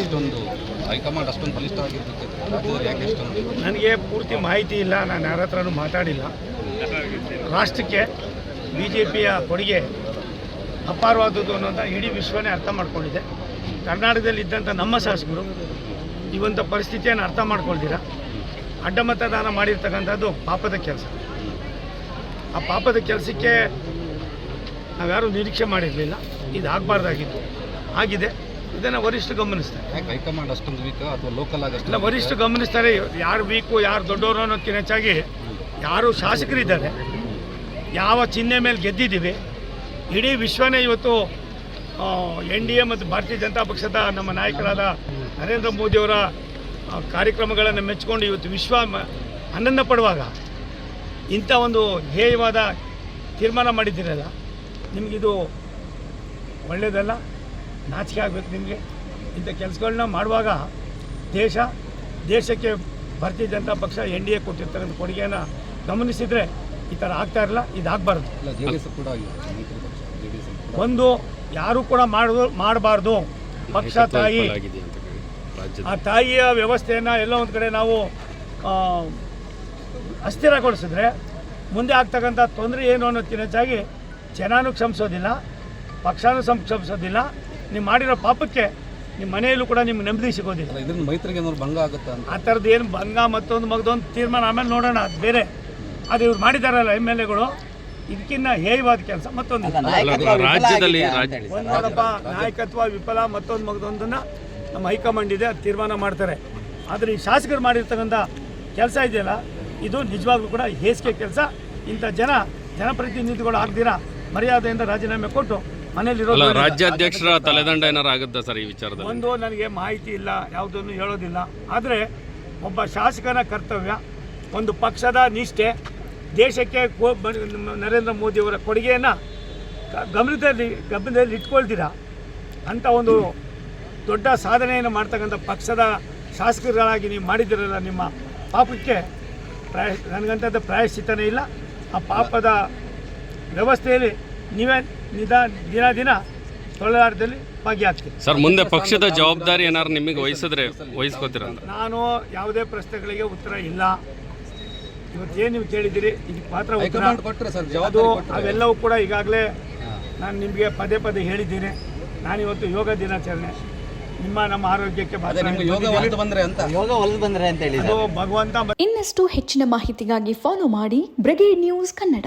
ಇಷ್ಟೊಂದು ಹೈಕಮಾಂಡ್ ಅಷ್ಟೊಂದು ಬಲಿಷ್ಠವಾಗಿರ್ತದೆ ರಾಜ್ಯದಲ್ಲಿ ಯಾಕೆ ಇಷ್ಟೊಂದು? ನನಗೆ ಪೂರ್ತಿ ಮಾಹಿತಿ ಇಲ್ಲ, ನಾನು ಯಾರ ಹತ್ರನೂ ಮಾತಾಡಿಲ್ಲ. ರಾಷ್ಟ್ರಕ್ಕೆ BJPಯ ಕೊಡುಗೆ ಅಪಾರವಾದದ್ದು ಅನ್ನೋಂಥ ಇಡೀ ವಿಶ್ವನೇ ಅರ್ಥ ಮಾಡ್ಕೊಂಡಿದೆ. ಕರ್ನಾಟಕದಲ್ಲಿ ಇದ್ದಂಥ ನಮ್ಮ ಶಾಸಕರು ಇವಂಥ ಪರಿಸ್ಥಿತಿಯನ್ನು ಅರ್ಥ ಮಾಡ್ಕೊಳ್ತೀರ ಅಡ್ಡಮತದಾನ ಮಾಡಿರ್ತಕ್ಕಂಥದ್ದು ಪಾಪದ ಕೆಲಸ. ಆ ಪಾಪದ ಕೆಲಸಕ್ಕೆ ನಾವ್ಯಾರೂ ನಿರೀಕ್ಷೆ ಮಾಡಿರಲಿಲ್ಲ. ಇದು ಆಗಬಾರ್ದಾಗಿತ್ತು, ಆಗಿದೆ. ಇದನ್ನು ವರಿಷ್ಠ ಗಮನಿಸ್ತಾರೆ. ಹೈಕಮಾಂಡ್ ಅಷ್ಟೊಂದು ವೀಕ್ ಅಥವಾ ಲೋಕಲ್ ಆಗಿ ಇಲ್ಲ, ವರಿಷ್ಠ ಗಮನಿಸ್ತಾರೆ. ಯಾರು ವೀಕು ಯಾರು ದೊಡ್ಡವರು ಅನ್ನೋದಕ್ಕಿಂತ ಹೆಚ್ಚಾಗಿ ಯಾರು ಶಾಸಕರಿದ್ದಾರೆ, ಯಾವ ಚಿಹ್ನೆ ಮೇಲೆ ಗೆದ್ದಿದ್ದೀವಿ. ಇಡೀ ವಿಶ್ವನೇ ಇವತ್ತು NDA ಮತ್ತು ಭಾರತೀಯ ಜನತಾ ಪಕ್ಷದ ನಮ್ಮ ನಾಯಕರಾದ ನರೇಂದ್ರ ಮೋದಿಯವರ ಕಾರ್ಯಕ್ರಮಗಳನ್ನು ಮೆಚ್ಚಿಕೊಂಡು ಇವತ್ತು ವಿಶ್ವ ಆನಂದ ಪಡುವಾಗ ಇಂಥ ಒಂದು ಹೇಯವಾದ ತೀರ್ಮಾನ ಮಾಡಿದ್ದೀರಲ್ಲ, ನಿಮಗಿದು ಒಳ್ಳೆಯದಲ್ಲ, ನಾಚಿಕೆ ಆಗಬೇಕು ನಿಮಗೆ. ಇಂಥ ಕೆಲಸಗಳನ್ನ ಮಾಡುವಾಗ ದೇಶಕ್ಕೆ ಭಾರತೀಯ ಜನತಾ ಪಕ್ಷ NDA ಕೊಟ್ಟಿರ್ತಕ್ಕಂಥ ಕೊಡುಗೆಯನ್ನು ಗಮನಿಸಿದರೆ ಈ ಥರ ಆಗ್ತಾ ಇರಲ್ಲ, ಇದಾಗಬಾರ್ದು. ಒಂದು ಯಾರೂ ಕೂಡ ಮಾಡಬಾರ್ದು. ಪಕ್ಷ ತಾಯಿ, ಆ ತಾಯಿಯ ವ್ಯವಸ್ಥೆಯನ್ನು ಎಲ್ಲ ಒಂದು ಕಡೆ ನಾವು ಅಸ್ಥಿರಗೊಳಿಸಿದ್ರೆ ಮುಂದೆ ಆಗ್ತಕ್ಕಂಥ ತೊಂದರೆ ಏನು ಅನ್ನೋದಕ್ಕಿಂತ ಹೆಚ್ಚಾಗಿ ಜನನೂ ಕ್ಷಮಿಸೋದಿಲ್ಲ, ಪಕ್ಷನೂ ಕ್ಷಮಿಸೋದಿಲ್ಲ. ನೀವು ಮಾಡಿರೋ ಪಾಪಕ್ಕೆ ನಿಮ್ಮ ಮನೆಯಲ್ಲೂ ಕೂಡ ನಿಮ್ಗೆ ನೆಮ್ಮದಿ ಸಿಗೋದಿಲ್ಲ. ಇದರಿಂದ ಮೈತ್ರಿಗೆ ಭಂಗ ಆಗುತ್ತೆ ಆ ಥರದ್ದು ಏನು ಭಂಗ ಮತ್ತೊಂದು ತೀರ್ಮಾನ ಆಮೇಲೆ ನೋಡೋಣ, ಅದು ಬೇರೆ. ಅದು ಇವ್ರು ಮಾಡಿದಾರಲ್ಲ MLAಗಳು, ಇದಕ್ಕಿಂತ ಹೇಯವಾದ ಕೆಲಸ ಮತ್ತೊಂದು ನೋಡಪ್ಪ. ನಾಯಕತ್ವ ವಿಫಲ, ಮತ್ತೊಂದನ್ನು ನಮ್ಮ ಹೈಕಮಾಂಡ್ ಇದೆ, ಅದು ತೀರ್ಮಾನ ಮಾಡ್ತಾರೆ. ಆದರೆ ಈ ಶಾಸಕರು ಮಾಡಿರ್ತಕ್ಕಂಥ ಕೆಲಸ ಇದೆಯಲ್ಲ, ಇದು ನಿಜವಾಗ್ಲೂ ಕೂಡ ಹೇಸಿಗೆ ಕೆಲಸ. ಇಂಥ ಜನಪ್ರತಿನಿಧಿಗಳು ಆಗ್ದಿರಾ ಮರ್ಯಾದೆಯಿಂದ ರಾಜೀನಾಮೆ ಕೊಟ್ಟು ಮನೆಯಲ್ಲಿರೋ ರಾಜ್ಯಾಧ್ಯಕ್ಷರ ತಲೆದಂಡ ಏನಾರು ಆಗುತ್ತಾ ಸರ್ ಈ ವಿಚಾರದಲ್ಲಿ? ಒಂದು ನನಗೆ ಮಾಹಿತಿ ಇಲ್ಲ, ಯಾವುದನ್ನು ಹೇಳೋದಿಲ್ಲ. ಆದರೆ ಒಬ್ಬ ಶಾಸಕನ ಕರ್ತವ್ಯ, ಒಂದು ಪಕ್ಷದ ನಿಷ್ಠೆ, ದೇಶಕ್ಕೆ ನರೇಂದ್ರ ಮೋದಿಯವರ ಕೊಡುಗೆಯನ್ನು ಗಮನದಲ್ಲಿ ಇಟ್ಕೊಳ್ತೀರಾ ಅಂಥ ಒಂದು ದೊಡ್ಡ ಸಾಧನೆಯನ್ನು ಮಾಡ್ತಕ್ಕಂಥ ಪಕ್ಷದ ಶಾಸಕರುಗಳಾಗಿ ನೀವು ಮಾಡಿದ್ದೀರಲ್ಲ, ನಿಮ್ಮ ಪಾಪಕ್ಕೆ ನನಗಂಥದ್ದು ಪ್ರಾಯಶ್ಚಿತ್ತನೇ ಇಲ್ಲ. ಆ ಪಾಪದ ವ್ಯವಸ್ಥೆಯಲ್ಲಿ ನೀವೇ ದಿನ ತೊಳಲಾಟದಲ್ಲಿ ಭಾಗಿಯಾಗ್ತೀವಿ. ಸರ್, ಮುಂದೆ ಪಕ್ಷದ ಜವಾಬ್ದಾರಿ ಏನಾದ್ರು ನಿಮಗೆ ವಹಿಸ್ಕೋತೀರ? ನಾನು ಯಾವುದೇ ಪ್ರಶ್ನೆಗಳಿಗೆ ಉತ್ತರ ಇಲ್ಲ. ಇವತ್ತೇನು ನೀವು ಕೇಳಿದ್ದೀರಿ ಇದಕ್ಕೆ ಮಾತ್ರ ಉತ್ತರ. ಅದು ಅವೆಲ್ಲವೂ ಕೂಡ ಈಗಾಗಲೇ ನಾನು ನಿಮಗೆ ಪದೇ ಹೇಳಿದ್ದೀನಿ. ನಾನಿವತ್ತು ಯೋಗ ದಿನಾಚರಣೆ, ನಮ್ಮ ಆರೋಗ್ಯಕ್ಕೆ ಭಗವಂತ. ಇನ್ನಷ್ಟು ಹೆಚ್ಚಿನ ಮಾಹಿತಿಗಾಗಿ ಫಾಲೋ ಮಾಡಿ ಬ್ರಿಗೇಡ್ ನ್ಯೂಸ್ ಕನ್ನಡ.